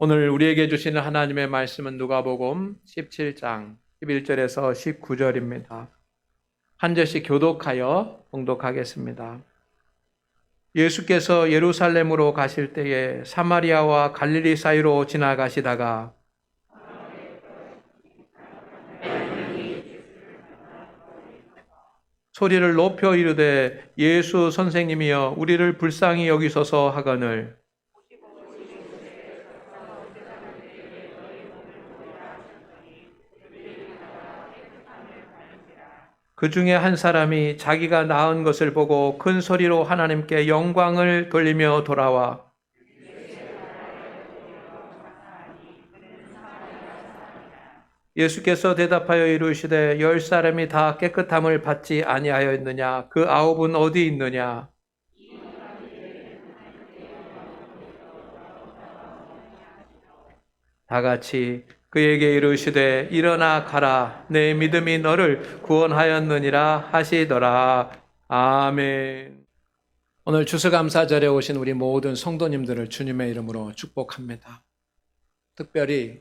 오늘 우리에게 주시는 하나님의 말씀은 누가복음 17장 11절에서 19절입니다. 한 절씩 교독하여 봉독하겠습니다. 예수께서 예루살렘으로 가실 때에 사마리아와 갈릴리 사이로 지나가시다가 소리를 높여 이르되 예수 선생님이여 우리를 불쌍히 여기소서 하거늘 그 중에 한 사람이 자기가 낳은 것을 보고 큰 소리로 하나님께 영광을 돌리며 돌아와 예수께서 대답하여 이르시되 10사람이 다 깨끗함을 받지 아니하였느냐? 그 9은 어디 있느냐? 다 같이 그에게 이르시되 일어나 가라 내 믿음이 너를 구원하였느니라 하시더라. 아멘. 오늘 추수감사절에 오신 우리 모든 성도님들을 주님의 이름으로 축복합니다. 특별히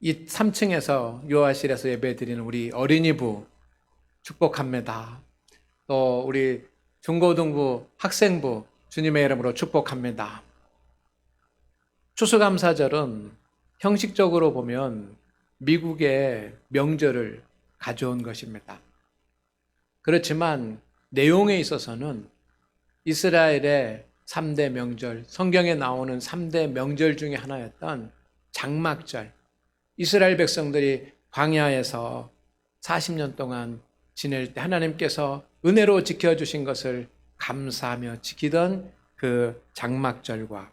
이 3층에서 요아실에서 예배드리는 우리 어린이부 축복합니다. 또 우리 중고등부 학생부 주님의 이름으로 축복합니다. 추수감사절은 형식적으로 보면 미국의 명절을 가져온 것입니다. 그렇지만 내용에 있어서는 이스라엘의 3대 명절, 성경에 나오는 3대 명절 중에 하나였던 장막절, 이스라엘 백성들이 광야에서 40년 동안 지낼 때 하나님께서 은혜로 지켜주신 것을 감사하며 지키던 그 장막절과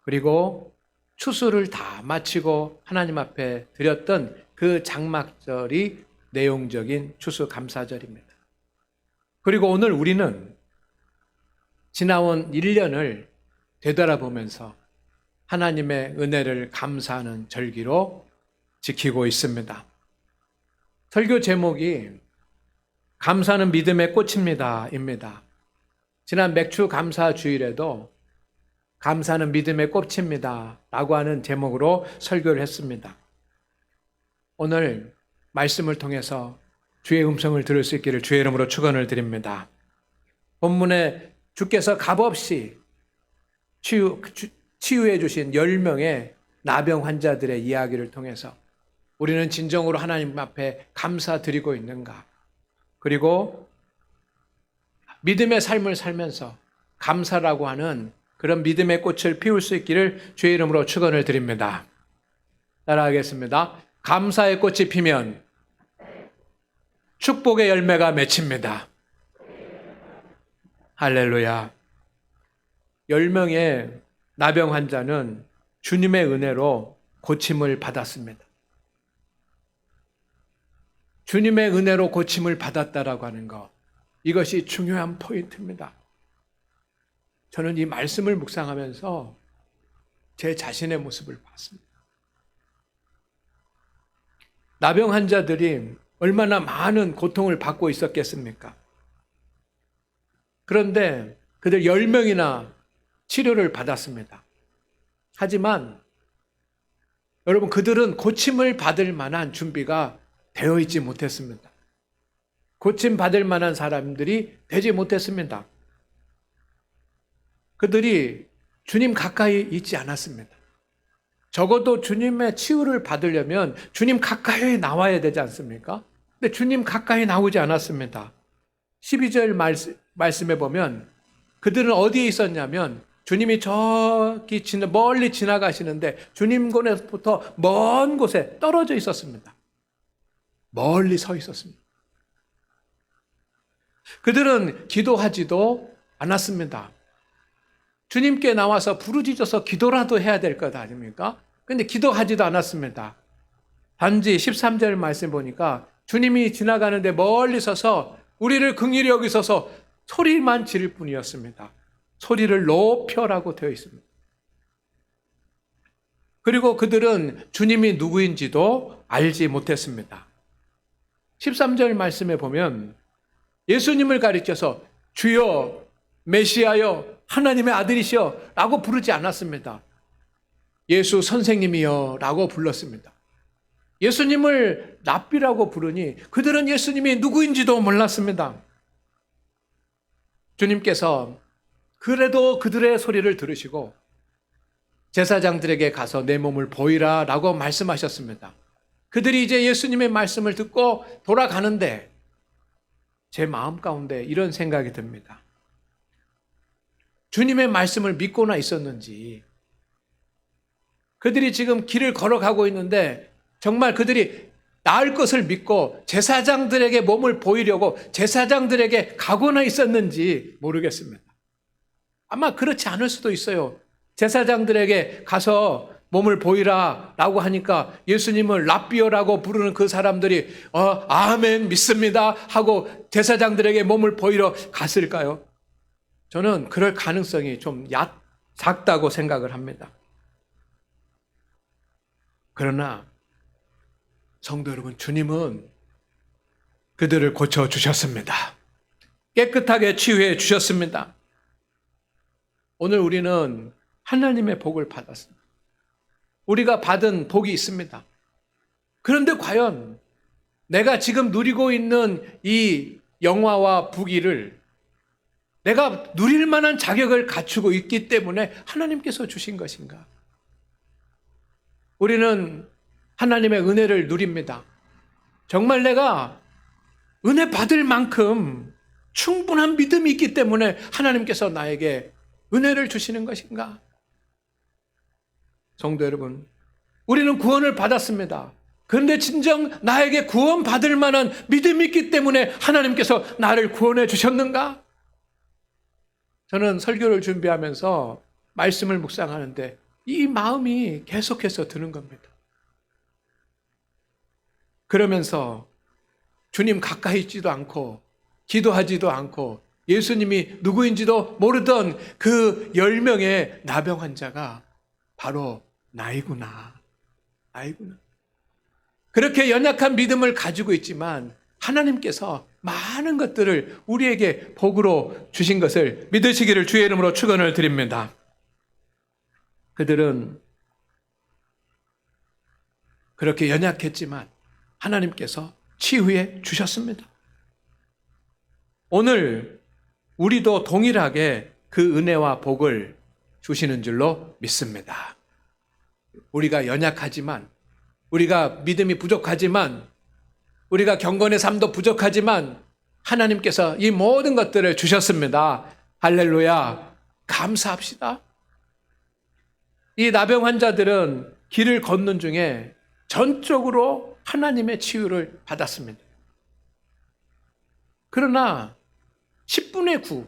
그리고 추수를 다 마치고 하나님 앞에 드렸던 그 장막절이 내용적인 추수감사절입니다. 그리고 오늘 우리는 지나온 1년을 되돌아보면서 하나님의 은혜를 감사하는 절기로 지키고 있습니다. 설교 제목이 감사는 믿음의 꽃입니다. 입니다. 지난 맥주 감사 주일에도 감사는 믿음의 꽃입니다. 라고 하는 제목으로 설교를 했습니다. 오늘 말씀을 통해서 주의 음성을 들을 수 있기를 주의 이름으로 축원을 드립니다. 본문에 주께서 값없이 치유해 주신 10명의 나병 환자들의 이야기를 통해서 우리는 진정으로 하나님 앞에 감사드리고 있는가? 그리고 믿음의 삶을 살면서 감사라고 하는 그런 믿음의 꽃을 피울 수 있기를 주의 이름으로 축원을 드립니다. 따라하겠습니다. 감사의 꽃이 피면 축복의 열매가 맺힙니다. 할렐루야. 10명의 나병 환자는 주님의 은혜로 고침을 받았습니다. 주님의 은혜로 고침을 받았다라고 하는 것, 이것이 중요한 포인트입니다. 저는 이 말씀을 묵상하면서 제 자신의 모습을 봤습니다. 나병 환자들이 얼마나 많은 고통을 받고 있었겠습니까? 그런데 그들 10명이나 치료를 받았습니다. 하지만 여러분, 그들은 고침을 받을 만한 준비가 되어 있지 못했습니다. 고침 받을 만한 사람들이 되지 못했습니다. 그들이 주님 가까이 있지 않았습니다. 적어도 주님의 치유를 받으려면 주님 가까이 나와야 되지 않습니까? 근데 주님 가까이 나오지 않았습니다. 12절 말씀에 보면 그들은 어디에 있었냐면 주님이 저기 멀리 지나가시는데 주님께로부터 먼 곳에 떨어져 있었습니다. 멀리 서 있었습니다. 그들은 기도하지도 않았습니다. 주님께 나와서 부르짖어서 기도라도 해야 될 것 아닙니까? 그런데 기도하지도 않았습니다. 단지 13절 말씀 보니까 주님이 지나가는데 멀리 서서 우리를 긍휼히 여기소서 소리만 지를 뿐이었습니다. 소리를 높여라고 되어 있습니다. 그리고 그들은 주님이 누구인지도 알지 못했습니다. 13절 말씀에 보면 예수님을 가리켜서 주여 메시아여 하나님의 아들이시여 라고 부르지 않았습니다. 예수 선생님이여 라고 불렀습니다. 예수님을 랍비라고 부르니 그들은 예수님이 누구인지도 몰랐습니다. 주님께서 그래도 그들의 소리를 들으시고 제사장들에게 가서 내 몸을 보이라 라고 말씀하셨습니다. 그들이 이제 예수님의 말씀을 듣고 돌아가는데 제 마음 가운데 이런 생각이 듭니다. 주님의 말씀을 믿고나 있었는지, 그들이 지금 길을 걸어가고 있는데 정말 그들이 나을 것을 믿고 제사장들에게 몸을 보이려고 제사장들에게 가고나 있었는지 모르겠습니다. 아마 그렇지 않을 수도 있어요. 제사장들에게 가서 몸을 보이라 라고 하니까 예수님을 랍비어라고 부르는 그 사람들이 아멘 믿습니다 하고 제사장들에게 몸을 보이러 갔을까요? 저는 그럴 가능성이 좀 작다고 생각을 합니다. 그러나 성도 여러분, 주님은 그들을 고쳐주셨습니다. 깨끗하게 치유해 주셨습니다. 오늘 우리는 하나님의 복을 받았습니다. 우리가 받은 복이 있습니다. 그런데 과연 내가 지금 누리고 있는 이 영화와 부귀를 내가 누릴 만한 자격을 갖추고 있기 때문에 하나님께서 주신 것인가? 우리는 하나님의 은혜를 누립니다. 정말 내가 은혜 받을 만큼 충분한 믿음이 있기 때문에 하나님께서 나에게 은혜를 주시는 것인가? 성도 여러분, 우리는 구원을 받았습니다. 그런데 진정 나에게 구원받을 만한 믿음이 있기 때문에 하나님께서 나를 구원해 주셨는가? 저는 설교를 준비하면서 말씀을 묵상하는데 이 마음이 계속해서 드는 겁니다. 그러면서 주님 가까이 있지도 않고 기도하지도 않고 예수님이 누구인지도 모르던 그 10명의 나병 환자가 바로 나이구나. 그렇게 연약한 믿음을 가지고 있지만 하나님께서 많은 것들을 우리에게 복으로 주신 것을 믿으시기를 주의 이름으로 축원을 드립니다. 그들은 그렇게 연약했지만 하나님께서 치유해 주셨습니다. 오늘 우리도 동일하게 그 은혜와 복을 주시는 줄로 믿습니다. 우리가 연약하지만, 우리가 믿음이 부족하지만, 우리가 경건의 삶도 부족하지만 하나님께서 이 모든 것들을 주셨습니다. 할렐루야, 감사합시다. 이 나병 환자들은 길을 걷는 중에 전적으로 하나님의 치유를 받았습니다. 그러나 10분의 9,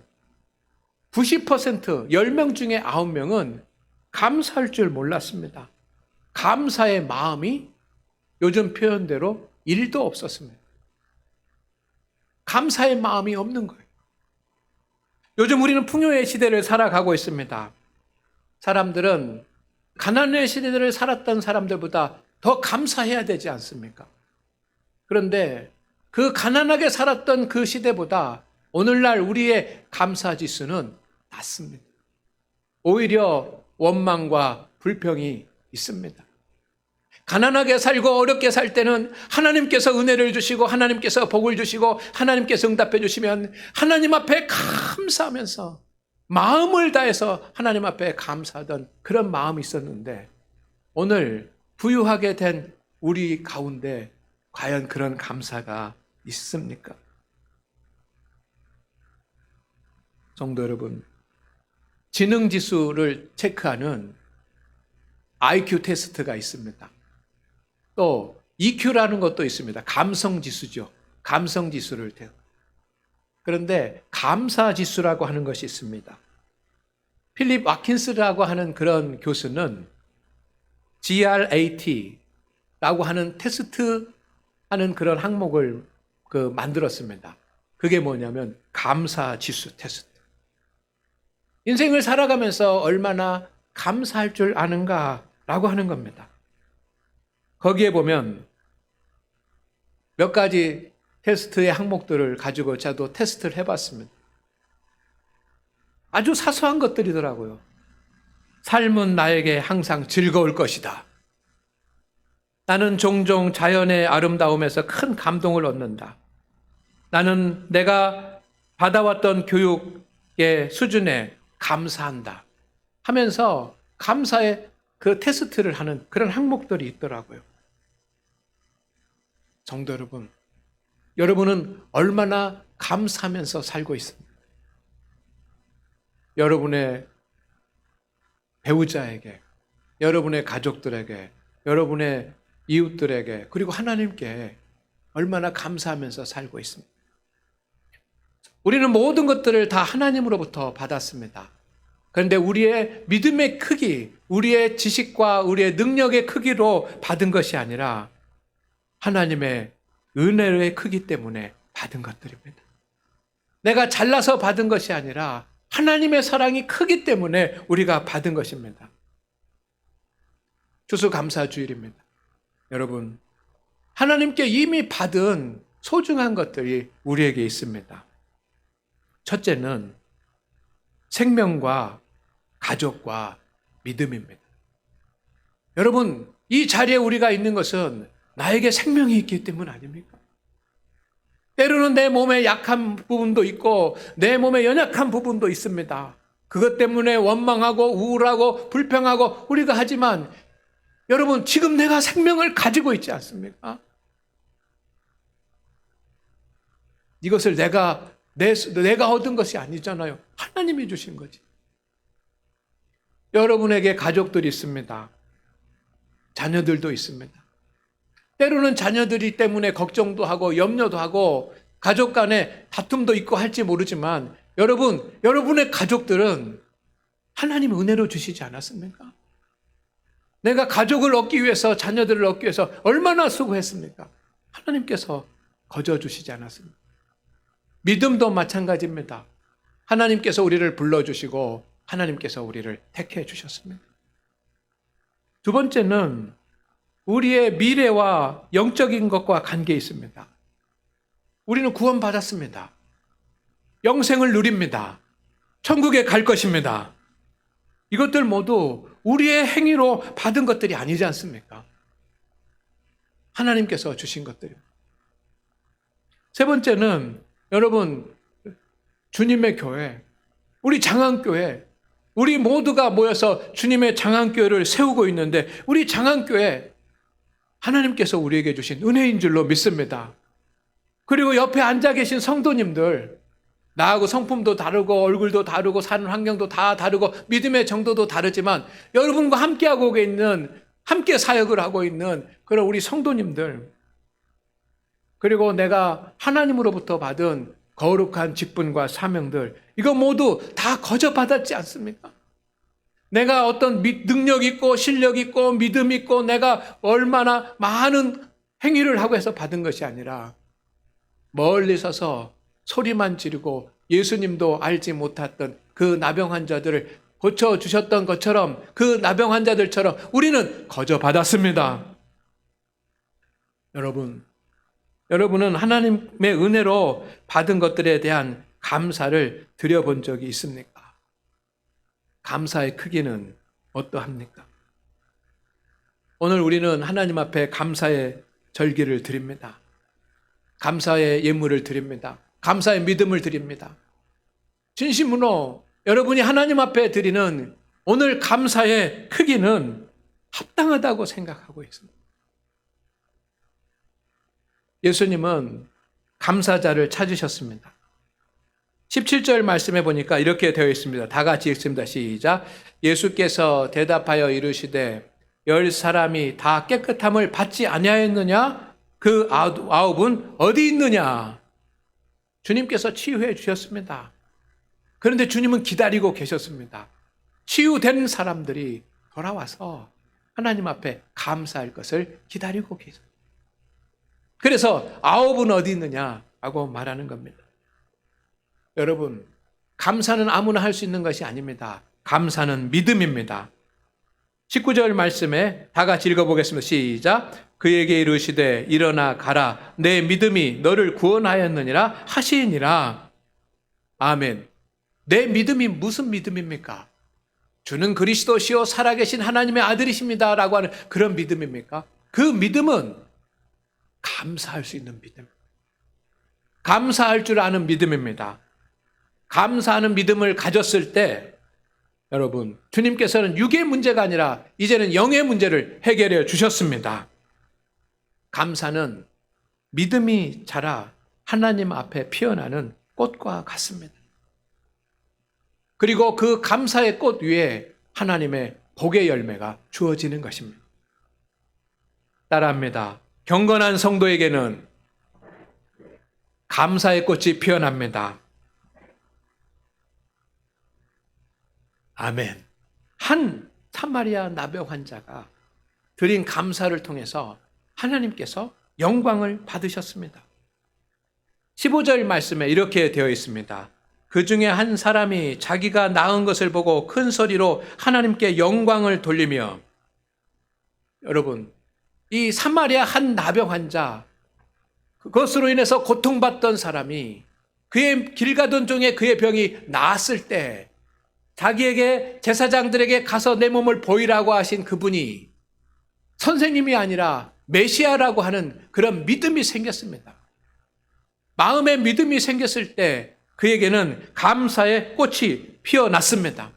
90%, 10명 중에 9명은 감사할 줄 몰랐습니다. 감사의 마음이 요즘 표현대로 1도 없었습니다. 감사의 마음이 없는 거예요. 요즘 우리는 풍요의 시대를 살아가고 있습니다. 사람들은 가난의 시대를 살았던 사람들보다 더 감사해야 되지 않습니까? 그런데 그 가난하게 살았던 그 시대보다 오늘날 우리의 감사 지수는 낮습니다. 오히려 원망과 불평이 있습니다. 가난하게 살고 어렵게 살 때는 하나님께서 은혜를 주시고 하나님께서 복을 주시고 하나님께서 응답해 주시면 하나님 앞에 감사하면서 마음을 다해서 하나님 앞에 감사하던 그런 마음이 있었는데 오늘 부유하게 된 우리 가운데 과연 그런 감사가 있습니까? 성도 여러분, 지능지수를 체크하는 IQ 테스트가 있습니다. 또 EQ라는 것도 있습니다. 감성지수죠. 감성지수를 태워. 그런데 감사지수라고 하는 것이 있습니다. 필립 와킨스라고 하는 그런 교수는 GRAT라고 하는 테스트 하는 그런 항목을 만들었습니다. 그게 뭐냐면 감사지수 테스트. 인생을 살아가면서 얼마나 감사할 줄 아는가라고 하는 겁니다. 거기에 보면 몇 가지 테스트의 항목들을 가지고 저도 테스트를 해봤습니다. 아주 사소한 것들이더라고요. 삶은 나에게 항상 즐거울 것이다. 나는 종종 자연의 아름다움에서 큰 감동을 얻는다. 나는 내가 받아왔던 교육의 수준에 감사한다. 하면서 감사의 그 테스트를 하는 그런 항목들이 있더라고요. 성도 여러분, 여러분은 얼마나 감사하면서 살고 있습니까? 여러분의 배우자에게, 여러분의 가족들에게, 여러분의 이웃들에게, 그리고 하나님께 얼마나 감사하면서 살고 있습니다. 우리는 모든 것들을 다 하나님으로부터 받았습니다. 그런데 우리의 믿음의 크기, 우리의 지식과 우리의 능력의 크기로 받은 것이 아니라 하나님의 은혜의 크기 때문에 받은 것들입니다. 내가 잘나서 받은 것이 아니라 하나님의 사랑이 크기 때문에 우리가 받은 것입니다. 추수감사주일입니다. 여러분, 하나님께 이미 받은 소중한 것들이 우리에게 있습니다. 첫째는 생명과 가족과 믿음입니다. 여러분, 이 자리에 우리가 있는 것은 나에게 생명이 있기 때문 아닙니까? 때로는 내 몸에 약한 부분도 있고 내 몸에 연약한 부분도 있습니다. 그것 때문에 원망하고 우울하고 불평하고 우리가 하지만 여러분, 지금 내가 생명을 가지고 있지 않습니까? 이것을 내가 얻은 것이 아니잖아요. 하나님이 주신 거지. 여러분에게 가족들이 있습니다. 자녀들도 있습니다. 때로는 자녀들이 때문에 걱정도 하고 염려도 하고 가족 간에 다툼도 있고 할지 모르지만 여러분의 가족들은 하나님의 은혜로 주시지 않았습니까? 내가 가족을 얻기 위해서, 자녀들을 얻기 위해서 얼마나 수고했습니까? 하나님께서 거저주시지 않았습니까? 믿음도 마찬가지입니다. 하나님께서 우리를 불러주시고 하나님께서 우리를 택해 주셨습니다. 두 번째는 우리의 미래와 영적인 것과 관계 있습니다. 우리는 구원받았습니다. 영생을 누립니다. 천국에 갈 것입니다. 이것들 모두 우리의 행위로 받은 것들이 아니지 않습니까? 하나님께서 주신 것들입니다. 세 번째는 여러분, 주님의 교회, 우리 장안교회, 우리 모두가 모여서 주님의 장안교회를 세우고 있는데 우리 장안교회 하나님께서 우리에게 주신 은혜인 줄로 믿습니다. 그리고 옆에 앉아 계신 성도님들, 나하고 성품도 다르고 얼굴도 다르고 사는 환경도 다 다르고 믿음의 정도도 다르지만 여러분과 함께하고 있는, 함께 사역을 하고 있는 그런 우리 성도님들, 그리고 내가 하나님으로부터 받은 거룩한 직분과 사명들, 이거 모두 다 거저받았지 않습니까? 내가 어떤 능력 있고 실력 있고 믿음 있고 내가 얼마나 많은 행위를 하고 해서 받은 것이 아니라 멀리 서서 소리만 지르고 예수님도 알지 못했던 그 나병 환자들을 고쳐주셨던 것처럼, 그 나병 환자들처럼 우리는 거저받았습니다. 여러분은 하나님의 은혜로 받은 것들에 대한 감사를 드려본 적이 있습니까? 감사의 크기는 어떠합니까? 오늘 우리는 하나님 앞에 감사의 절기를 드립니다. 감사의 예물을 드립니다. 감사의 믿음을 드립니다. 진심으로 여러분이 하나님 앞에 드리는 오늘 감사의 크기는 합당하다고 생각하고 있습니다. 예수님은 감사자를 찾으셨습니다. 17절 말씀해 보니까 이렇게 되어 있습니다. 다 같이 읽습니다. 시작. 예수께서 대답하여 이르시되 10사람이 다 깨끗함을 받지 아니하였느냐? 그 9은 어디 있느냐? 주님께서 치유해 주셨습니다. 그런데 주님은 기다리고 계셨습니다. 치유된 사람들이 돌아와서 하나님 앞에 감사할 것을 기다리고 계십니다. 그래서 9은 어디 있느냐라고 말하는 겁니다. 여러분, 감사는 아무나 할 수 있는 것이 아닙니다. 감사는 믿음입니다. 19절 말씀에 다 같이 읽어보겠습니다. 시작. 그에게 이르시되 일어나 가라. 내 믿음이 너를 구원하였느니라 하시니라. 아멘. 내 믿음이 무슨 믿음입니까? 주는 그리스도시요 살아계신 하나님의 아들이십니다 라고 하는 그런 믿음입니까? 그 믿음은 감사할 수 있는 믿음, 감사할 줄 아는 믿음입니다. 감사하는 믿음을 가졌을 때 여러분, 주님께서는 육의 문제가 아니라 이제는 영의 문제를 해결해 주셨습니다. 감사는 믿음이 자라 하나님 앞에 피어나는 꽃과 같습니다. 그리고 그 감사의 꽃 위에 하나님의 복의 열매가 주어지는 것입니다. 따라합니다. 경건한 성도에게는 감사의 꽃이 피어납니다. 아멘. 한 사마리아 나병 환자가 드린 감사를 통해서 하나님께서 영광을 받으셨습니다. 15절 말씀에 이렇게 되어 있습니다. 그 중에 한 사람이 자기가 나은 것을 보고 큰 소리로 하나님께 영광을 돌리며, 여러분, 이 사마리아 한 나병 환자, 그것으로 인해서 고통받던 사람이 그의 길 가던 중에 그의 병이 나았을 때 자기에게 제사장들에게 가서 내 몸을 보이라고 하신 그분이 선생님이 아니라 메시아라고 하는 그런 믿음이 생겼습니다. 마음의 믿음이 생겼을 때 그에게는 감사의 꽃이 피어났습니다.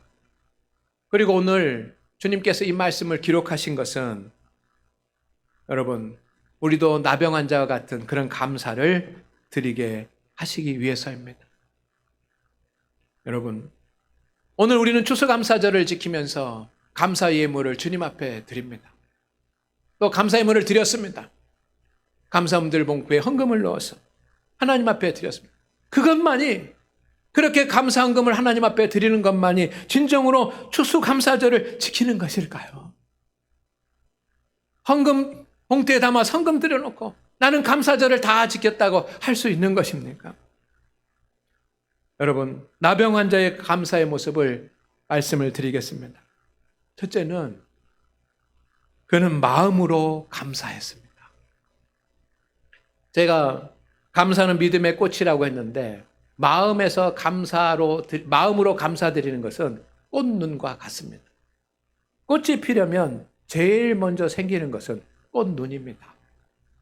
그리고 오늘 주님께서 이 말씀을 기록하신 것은 여러분, 우리도 나병 환자와 같은 그런 감사를 드리게 하시기 위해서입니다. 여러분, 오늘 우리는 추수감사절을 지키면서 감사 예물을 주님 앞에 드립니다. 또 감사 예물을 드렸습니다. 감사함들 봉투에 헌금을 넣어서 하나님 앞에 드렸습니다. 그것만이, 그렇게 감사 헌금을 하나님 앞에 드리는 것만이 진정으로 추수감사절을 지키는 것일까요? 헌금 봉투에 담아 헌금 드려놓고 나는 감사절을 다 지켰다고 할 수 있는 것입니까? 여러분, 나병 환자의 감사의 모습을 말씀을 드리겠습니다. 첫째는 그는 마음으로 감사했습니다. 제가 감사는 믿음의 꽃이라고 했는데 마음으로 감사드리는 것은 꽃눈과 같습니다. 꽃이 피려면 제일 먼저 생기는 것은 꽃눈입니다.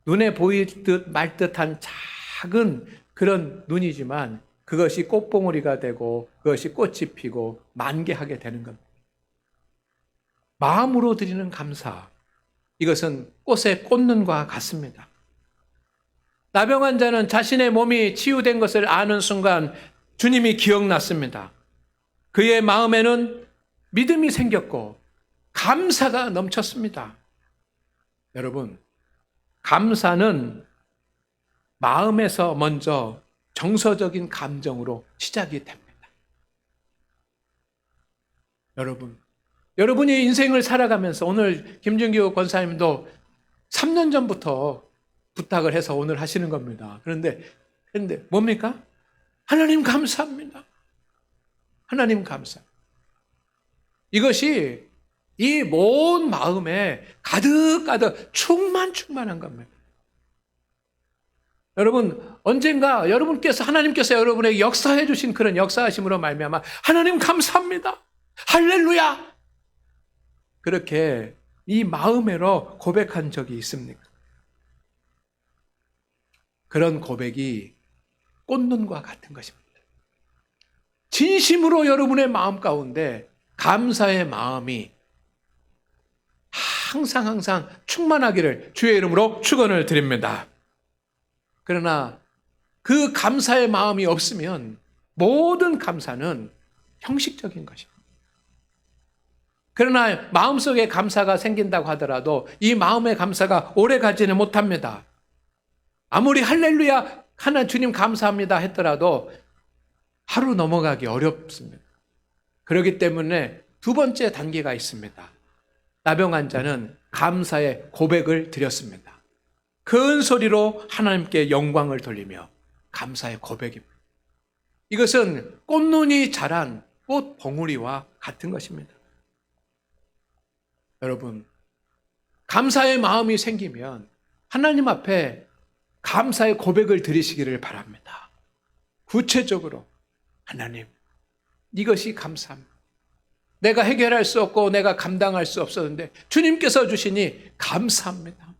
눈에 보일 듯 말 듯한 작은 그런 눈이지만 그것이 꽃봉오리가 되고 그것이 꽃이 피고 만개하게 되는 겁니다. 마음으로 드리는 감사, 이것은 꽃의 꽃눈과 같습니다. 나병 환자는 자신의 몸이 치유된 것을 아는 순간 주님이 기억났습니다. 그의 마음에는 믿음이 생겼고 감사가 넘쳤습니다. 여러분, 감사는 마음에서 먼저 정서적인 감정으로 시작이 됩니다. 여러분이 인생을 살아가면서 오늘 김준규 권사님도 3년 전부터 부탁을 해서 오늘 하시는 겁니다. 그런데 뭡니까? 하나님 감사합니다. 하나님 감사. 이것이 이 온 마음에 가득가득 충만한 겁니다. 여러분, 언젠가 하나님께서 여러분에게 역사해 주신 그런 역사하심으로 말미암아 하나님 감사합니다. 할렐루야. 그렇게 이 마음으로 고백한 적이 있습니까? 그런 고백이 꽃눈과 같은 것입니다. 진심으로 여러분의 마음 가운데 감사의 마음이 항상 충만하기를 주의 이름으로 축원을 드립니다. 그러나 그 감사의 마음이 없으면 모든 감사는 형식적인 것입니다. 그러나 마음속에 감사가 생긴다고 하더라도 이 마음의 감사가 오래 가지는 못합니다. 아무리 할렐루야 하나 주님 감사합니다 했더라도 하루 넘어가기 어렵습니다. 그렇기 때문에 두 번째 단계가 있습니다. 나병 환자는 감사의 고백을 드렸습니다. 큰 소리로 하나님께 영광을 돌리며 감사의 고백입니다. 이것은 꽃눈이 자란 꽃 봉우리와 같은 것입니다. 여러분, 감사의 마음이 생기면 하나님 앞에 감사의 고백을 드리시기를 바랍니다. 구체적으로 하나님, 이것이 감사합니다. 내가 해결할 수 없고 내가 감당할 수 없었는데 주님께서 주시니 감사합니다.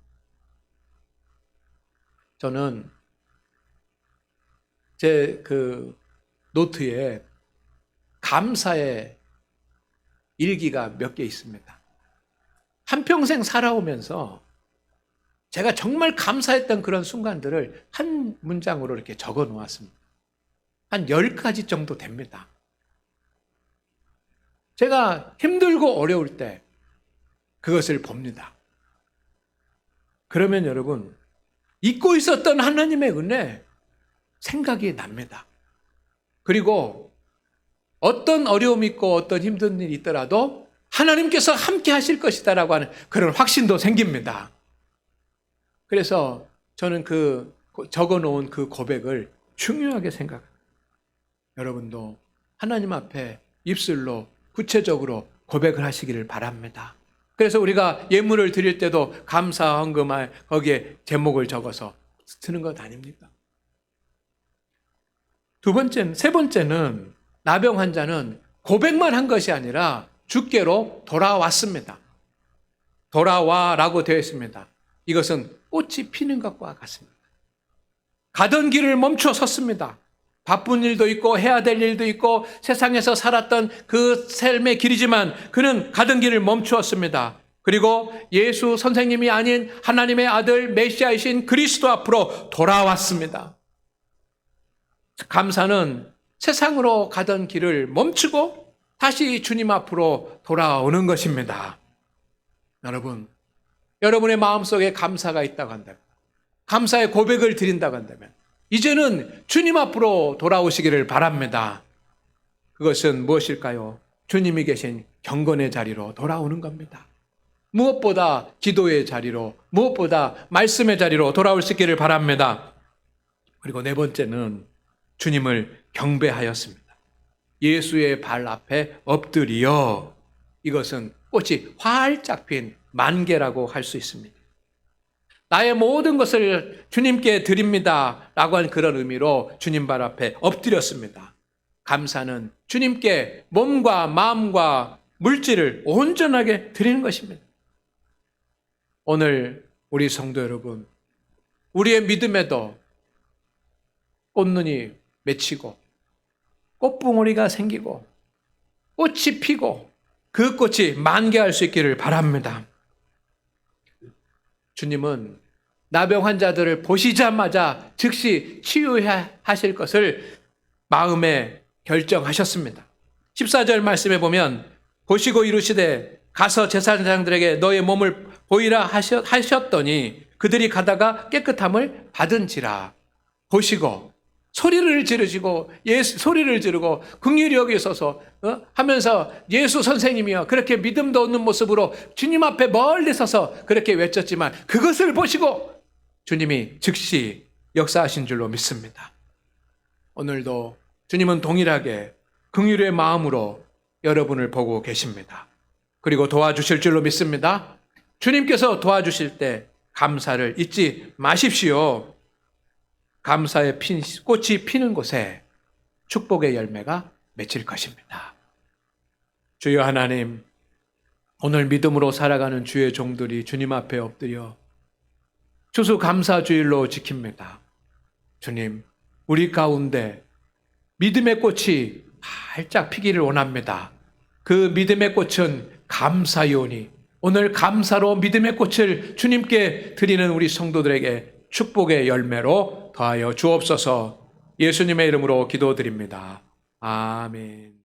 저는 제 노트에 감사의 일기가 몇 개 있습니다. 한평생 살아오면서 제가 정말 감사했던 그런 순간들을 한 문장으로 이렇게 적어 놓았습니다. 한 10가지 정도 됩니다. 제가 힘들고 어려울 때 그것을 봅니다. 그러면 여러분, 잊고 있었던 하나님의 은혜 생각이 납니다. 그리고 어떤 어려움이 있고 어떤 힘든 일이 있더라도 하나님께서 함께 하실 것이다라고 하는 그런 확신도 생깁니다. 그래서 저는 적어놓은 그 고백을 중요하게 생각합니다. 여러분도 하나님 앞에 입술로 구체적으로 고백을 하시기를 바랍니다. 그래서 우리가 예물을 드릴 때도 감사 헌금할 거기에 제목을 적어서 드는 것 아닙니까? 세 번째는 나병 환자는 고백만 한 것이 아니라 주께로 돌아왔습니다. 돌아와라고 되어 있습니다. 이것은 꽃이 피는 것과 같습니다. 가던 길을 멈춰 섰습니다. 바쁜 일도 있고 해야 될 일도 있고 세상에서 살았던 그 삶의 길이지만 그는 가던 길을 멈추었습니다. 그리고 예수 선생님이 아닌 하나님의 아들 메시아이신 그리스도 앞으로 돌아왔습니다. 감사는 세상으로 가던 길을 멈추고 다시 주님 앞으로 돌아오는 것입니다. 여러분, 여러분의 마음속에 감사가 있다고 한다면, 감사의 고백을 드린다고 한다면 이제는 주님 앞으로 돌아오시기를 바랍니다. 그것은 무엇일까요? 주님이 계신 경건의 자리로 돌아오는 겁니다. 무엇보다 기도의 자리로, 무엇보다 말씀의 자리로 돌아올 수 있기를 바랍니다. 그리고 네 번째는 주님을 경배하였습니다. 예수의 발 앞에 엎드리어, 이것은 꽃이 활짝 핀 만개라고 할 수 있습니다. 나의 모든 것을 주님께 드립니다 라고 하는 그런 의미로 주님 발 앞에 엎드렸습니다. 감사는 주님께 몸과 마음과 물질을 온전하게 드리는 것입니다. 오늘 우리 성도 여러분, 우리의 믿음에도 꽃눈이 맺히고 꽃봉오리가 생기고 꽃이 피고 그 꽃이 만개할 수 있기를 바랍니다. 주님은 나병 환자들을 보시자마자 즉시 치유하실 것을 마음에 결정하셨습니다. 14절 말씀에 보면 보시고 이르시되 가서 제사장들에게 너의 몸을 보이라 하셨더니 그들이 가다가 깨끗함을 받은지라. 보시고 소리를 지르시고 소리를 지르고 긍휼히 여기소서 하면서 예수 선생님이여 그렇게 믿음도 없는 모습으로 주님 앞에 멀리 서서 그렇게 외쳤지만 그것을 보시고 주님이 즉시 역사하신 줄로 믿습니다. 오늘도 주님은 동일하게 긍휼의 마음으로 여러분을 보고 계십니다. 그리고 도와주실 줄로 믿습니다. 주님께서 도와주실 때 감사를 잊지 마십시오. 감사의 꽃이 피는 곳에 축복의 열매가 맺힐 것입니다. 주여 하나님, 오늘 믿음으로 살아가는 주의 종들이 주님 앞에 엎드려 추수감사주일로 지킵니다. 주님, 우리 가운데 믿음의 꽃이 활짝 피기를 원합니다. 그 믿음의 꽃은 감사요니 오늘 감사로 믿음의 꽃을 주님께 드리는 우리 성도들에게 축복의 열매로 더하여 주옵소서. 예수님의 이름으로 기도드립니다. 아멘.